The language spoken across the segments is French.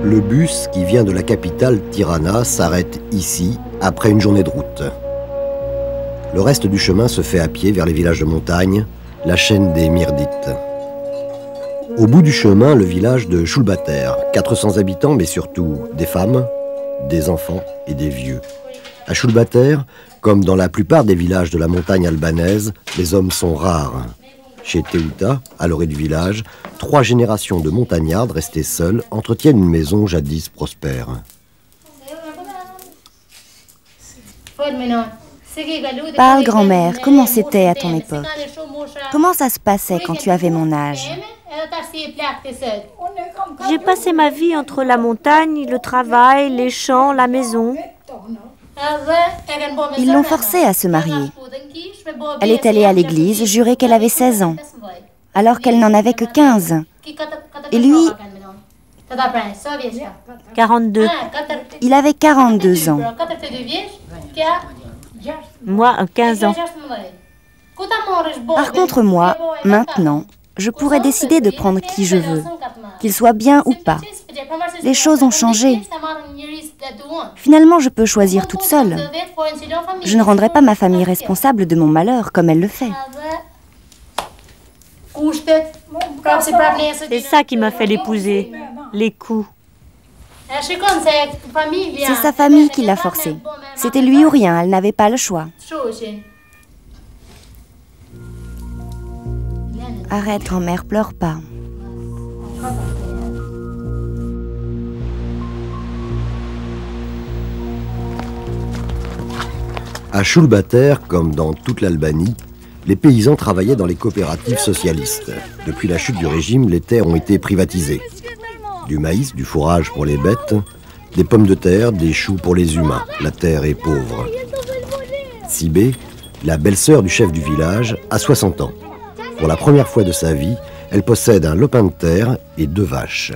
Le bus qui vient de la capitale Tirana s'arrête ici après une journée de route. Le reste du chemin se fait à pied vers les villages de montagne, la chaîne des Mirdites. Au bout du chemin, le village de Shulbater, 400 habitants mais surtout des femmes, des enfants et des vieux. À Shulbater, comme dans la plupart des villages de la montagne albanaise, les hommes sont rares. Chez Teuta, à l'orée du village, 3 générations de montagnardes restées seules entretiennent une maison jadis prospère. Parle, grand-mère, comment c'était à ton époque? Comment ça se passait quand tu avais mon âge? J'ai passé ma vie entre la montagne, le travail, les champs, la maison. Ils l'ont forcée à se marier. Elle est allée à l'église jurer qu'elle avait 16 ans, alors qu'elle n'en avait que 15. Et lui, 42. il avait 42 ans. Moi, 15 ans. Par contre, moi, maintenant, je pourrais décider de prendre qui je veux, qu'il soit bien ou pas. Les choses ont changé. Finalement, je peux choisir toute seule. Je ne rendrai pas ma famille responsable de mon malheur comme elle le fait. C'est ça qui m'a fait l'épouser, les coups. C'est sa famille qui l'a forcée. C'était lui ou rien, elle n'avait pas le choix. Arrête, grand-mère, pleure pas. À Shulbater, comme dans toute l'Albanie, les paysans travaillaient dans les coopératives socialistes. Depuis la chute du régime, les terres ont été privatisées. Du maïs, du fourrage pour les bêtes, des pommes de terre, des choux pour les humains. La terre est pauvre. Sibé, la belle-sœur du chef du village, a 60 ans. Pour la première fois de sa vie, elle possède un lopin de terre et 2 vaches.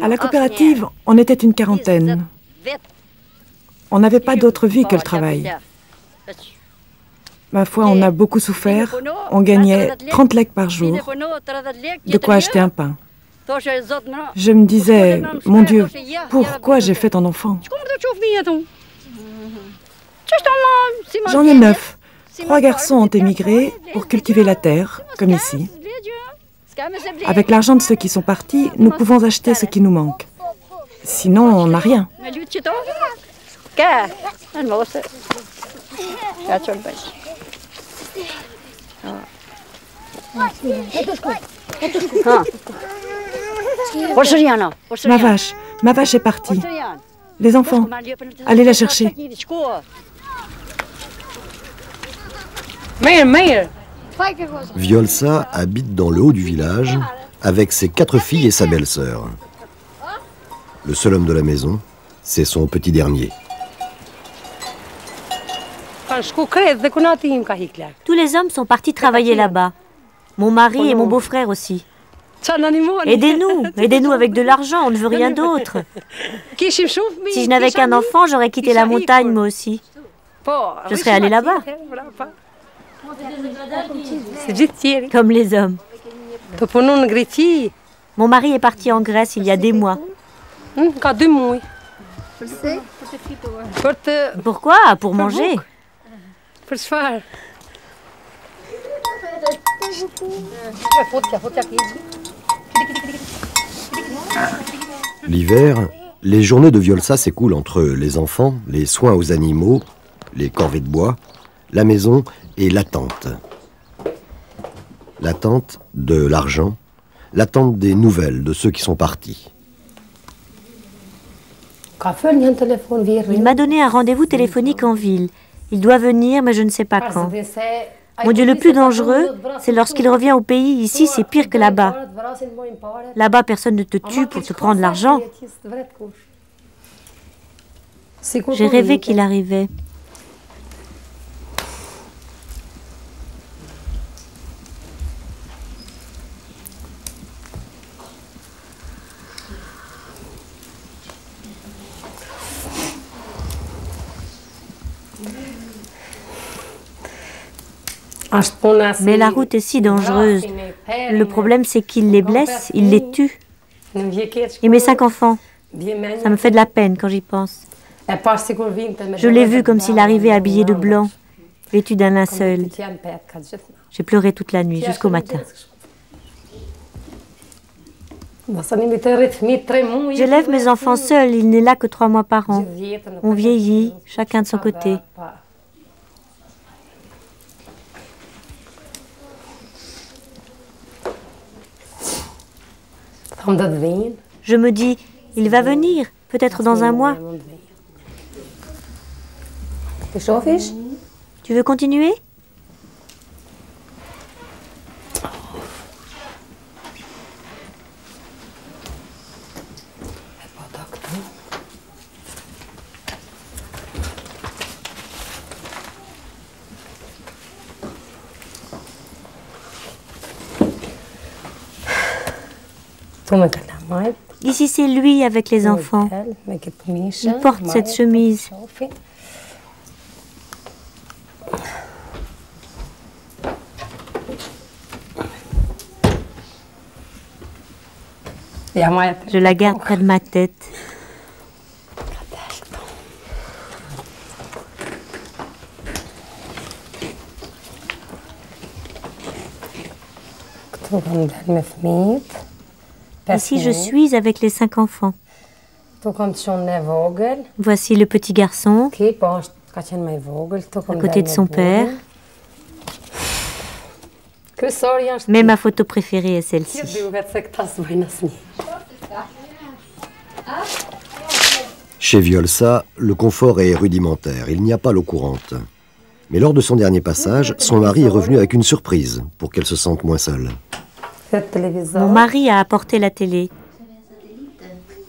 À la coopérative, on était une quarantaine. On n'avait pas d'autre vie que le travail. Ma foi, on a beaucoup souffert. On gagnait 30 lek par jour, de quoi acheter un pain. Je me disais, mon Dieu, pourquoi j'ai fait un enfant? J'en ai 9. 3 garçons ont émigré pour cultiver la terre, comme ici. Avec l'argent de ceux qui sont partis, nous pouvons acheter ce qui nous manque. Sinon, on n'a rien. Ma vache est partie. Les enfants, allez la chercher. Violsa habite dans le haut du village avec ses 4 filles et sa belle-sœur. Le seul homme de la maison, c'est son petit dernier. Tous les hommes sont partis travailler là-bas. Mon mari et mon beau-frère aussi. Aidez-nous, aidez-nous avec de l'argent, on ne veut rien d'autre. Si je n'avais qu'un enfant, j'aurais quitté la montagne moi aussi. Je serais allée là-bas. Comme les hommes. Mon mari est parti en Grèce il y a des mois. Pourquoi? Pour manger. L'hiver, Les journées de Violsa s'écoulent entre les enfants, les soins aux animaux, les corvées de bois, la maison et l'attente. L'attente de l'argent, l'attente des nouvelles de ceux qui sont partis. Il m'a donné un rendez-vous téléphonique en ville. Il doit venir, mais je ne sais pas quand. Mon Dieu, le plus dangereux, c'est lorsqu'il revient au pays. Ici, c'est pire que là-bas. Là-bas, personne ne te tue pour te prendre l'argent. J'ai rêvé qu'il arrivait. Mais la route est si dangereuse. Le problème, c'est qu'il les blesse, il les tue. Et mes 5 enfants, ça me fait de la peine quand j'y pense. Je l'ai vu comme s'il arrivait habillé de blanc, vêtu d'un linceul. J'ai pleuré toute la nuit, jusqu'au matin. J'élève mes enfants seuls, il n'est là que 3 mois par an. On vieillit, chacun de son côté. Je me dis, il va venir, peut-être dans un mois. Tu veux continuer ? Ici, c'est lui avec les enfants. Il porte cette chemise. Je la garde près de ma tête. Ici, je suis avec les 5 enfants. Voici le petit garçon, à côté de son père. Mais ma photo préférée est celle-ci. Chez Violsa, le confort est rudimentaire. Il n'y a pas l'eau courante. Mais lors de son dernier passage, son mari est revenu avec une surprise pour qu'elle se sente moins seule. Mon mari a apporté la télé.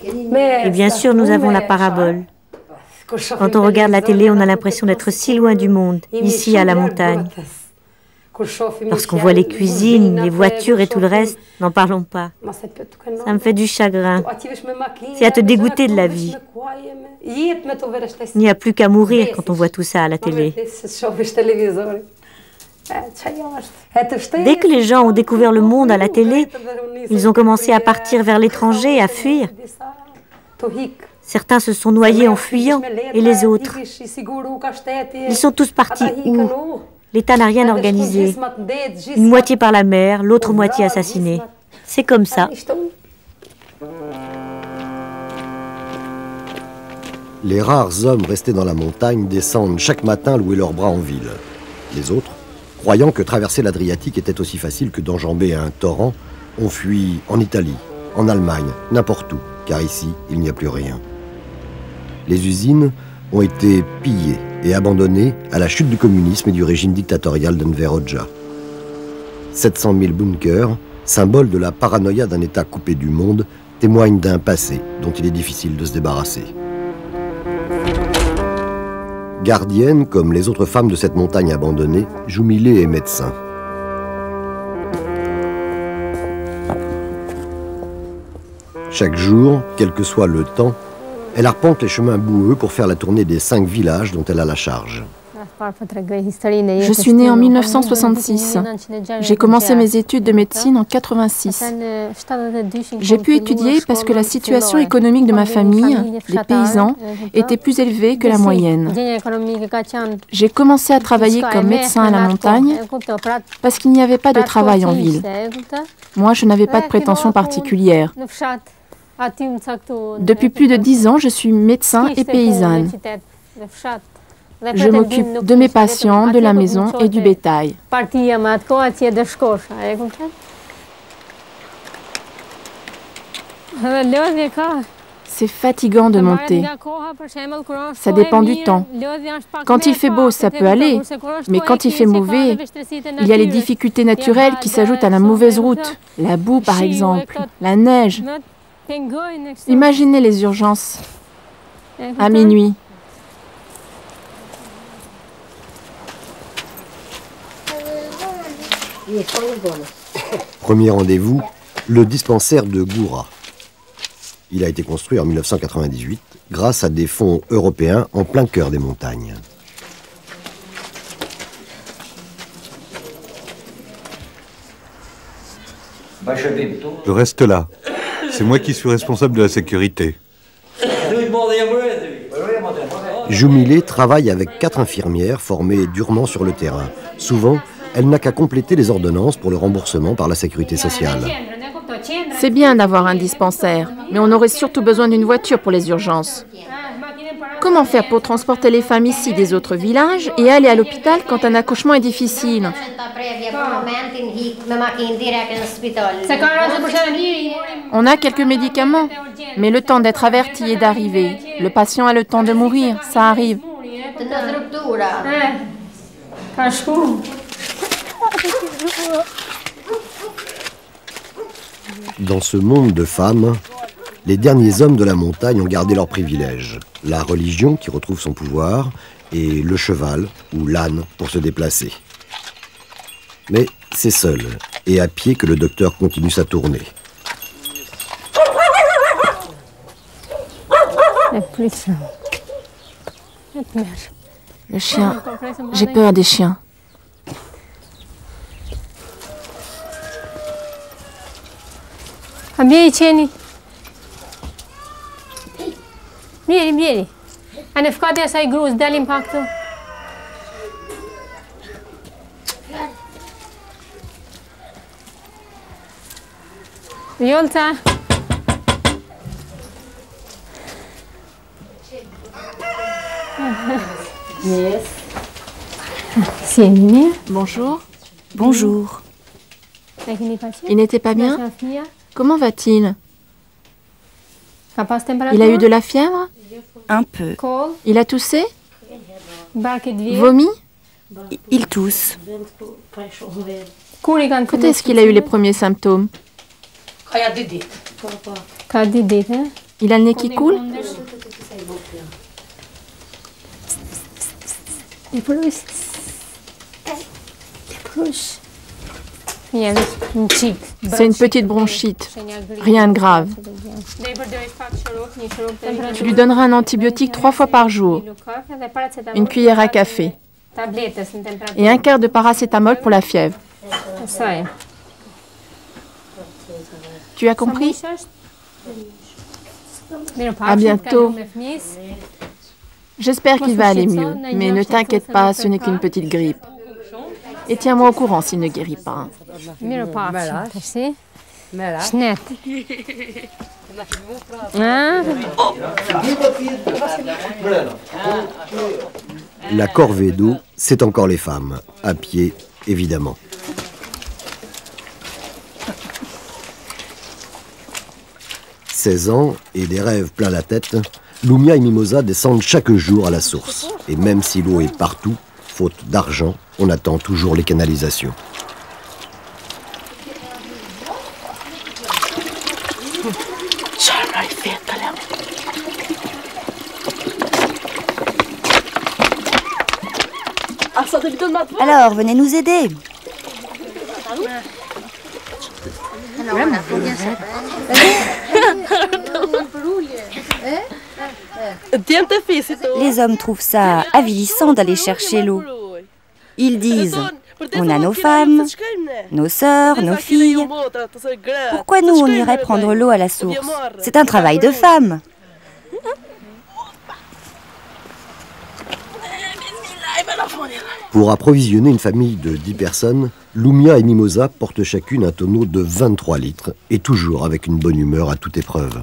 Et bien sûr, nous avons la parabole. Quand on regarde la télé, on a l'impression d'être si loin du monde, ici à la montagne. Lorsqu'on voit les cuisines, les voitures et tout le reste, n'en parlons pas. Ça me fait du chagrin. C'est à te dégoûter de la vie. Il n'y a plus qu'à mourir quand on voit tout ça à la télé. Dès que les gens ont découvert le monde à la télé, ils ont commencé à partir vers l'étranger, à fuir. Certains se sont noyés en fuyant, et les autres. Ils sont tous partis où ? L'État n'a rien organisé. Une moitié par la mer, l'autre moitié assassinée. C'est comme ça. Les rares hommes restés dans la montagne descendent chaque matin louer leurs bras en ville. Les autres, croyant que traverser l'Adriatique était aussi facile que d'enjamber un torrent, ont fui en Italie, en Allemagne, n'importe où, car ici, il n'y a plus rien. Les usines ont été pillées et abandonnées à la chute du communisme et du régime dictatorial d'Enver Hoxha. 700 000 bunkers, symbole de la paranoïa d'un État coupé du monde, témoignent d'un passé dont il est difficile de se débarrasser. Gardienne, comme les autres femmes de cette montagne abandonnée, Joumilé est médecin. Chaque jour, quel que soit le temps, elle arpente les chemins boueux pour faire la tournée des 5 villages dont elle a la charge. Je suis née en 1966. J'ai commencé mes études de médecine en 86. J'ai pu étudier parce que la situation économique de ma famille, les paysans, était plus élevée que la moyenne. J'ai commencé à travailler comme médecin à la montagne parce qu'il n'y avait pas de travail en ville. Moi, je n'avais pas de prétention particulière. Depuis plus de 10 ans, je suis médecin et paysanne. Je m'occupe de mes patients, de la maison et du bétail. C'est fatigant de monter. Ça dépend du temps. Quand il fait beau, ça peut aller, mais quand il fait mauvais, il y a les difficultés naturelles qui s'ajoutent à la mauvaise route. La boue, par exemple, la neige. Imaginez les urgences à minuit. Premier rendez-vous, le dispensaire de Goura. Il a été construit en 1998 grâce à des fonds européens en plein cœur des montagnes. Je reste là. C'est moi qui suis responsable de la sécurité. Joumilé travaille avec 4 infirmières formées durement sur le terrain. Souvent, elle n'a qu'à compléter les ordonnances pour le remboursement par la sécurité sociale. C'est bien d'avoir un dispensaire, mais on aurait surtout besoin d'une voiture pour les urgences. Comment faire pour transporter les femmes ici des autres villages et aller à l'hôpital quand un accouchement est difficile? On a quelques médicaments, mais le temps d'être averti et d'arriver. Le patient a le temps de mourir, ça arrive. Dans ce monde de femmes, les derniers hommes de la montagne ont gardé leurs privilèges. La religion qui retrouve son pouvoir et le cheval ou l'âne pour se déplacer. Mais c'est seul et à pied que le docteur continue sa tournée. Le chien, j'ai peur des chiens. Vieni. Vieni. Hanno ficate assai grosse dall'impatto. Yolta. Yes. Bonjour. Bonjour. Il n'était pas bien? Comment va-t-il? Il a eu de la fièvre? Un peu. Il a toussé? Vomi? Il tousse. Quand est-ce qu'il a eu les premiers symptômes? Il a le nez qui coule? C'est une petite bronchite, rien de grave. Tu lui donneras un antibiotique 3 fois par jour, une cuillère à café et un quart de paracétamol pour la fièvre. Tu as compris? À bientôt. J'espère qu'il va aller mieux, mais ne t'inquiète pas, ce n'est qu'une petite grippe. Et tiens-moi au courant s'il ne guérit pas. La corvée d'eau, c'est encore les femmes, à pied, évidemment. « 16 ans et des rêves plein la tête, Lumia et Mimosa descendent chaque jour à la source. Et même si l'eau est partout, faute d'argent, on attend toujours les canalisations. Alors, venez nous aider. Les hommes trouvent ça avilissant d'aller chercher l'eau. Ils disent, on a nos femmes, nos sœurs, nos filles. Pourquoi nous, on irait prendre l'eau à la source? C'est un travail de femme. Pour approvisionner une famille de 10 personnes, Lumia et Mimosa portent chacune un tonneau de 23 litres, et toujours avec une bonne humeur à toute épreuve.